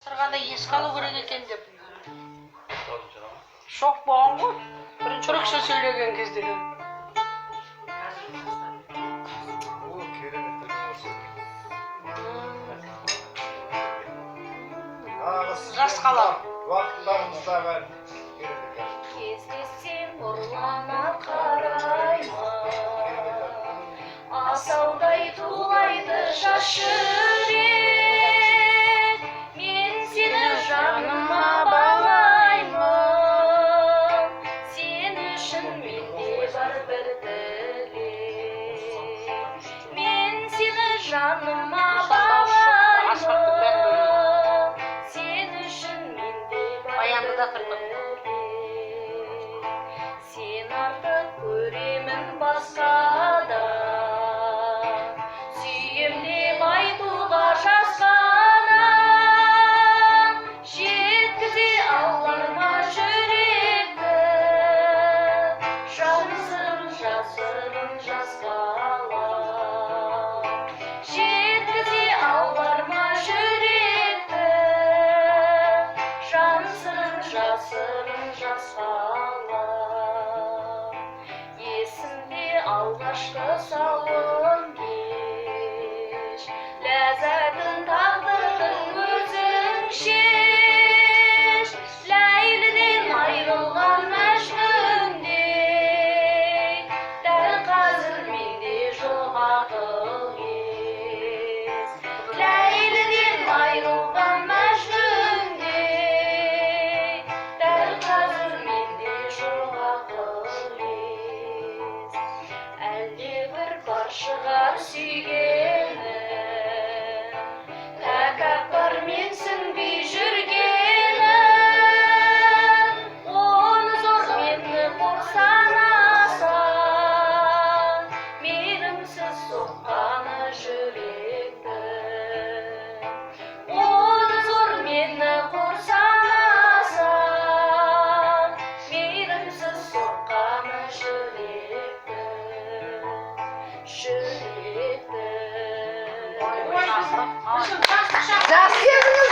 Сырғанда еске алу керек екен деп. Шок болған ғой. Бірінші түрікше сөйлеген кезде. Жас қала. Кездессем ұрлана қараймын, асаудай тулайды жас жүрек. Мен сені жаныма балаймын, сен үшін менде бар бір тілек. Мен сені жаныма балаймын, сен үшін менде бар бір тілек. Сен артық көремін басқада, сүйем деп айтуға жасқанам. Жеткізе алар ма жүректі, жасырын жасырын жас қала. Жеткізе алар ма жүректі, жасырын жасырын жас қала. Есімде алғашқы сауын кеш, ләззатын тағдырдың өзің шеш. Ләйліден айрылған мәжнүндей, дәл қазір менде жоқ ақыл ес. Ләйліден айрылған мәжнүндей, дәл қазір менде жоқ ақыл ес. Әлде бір бар шығар сүйгенім, тәкаппар менсінбей жүргенім. Оны зор мені қор санасаң, мейірімсіз соққаны жүректің. Оны зор мені қор санасаң, мейірімсіз соққаны жүректің. Жас кезіңіз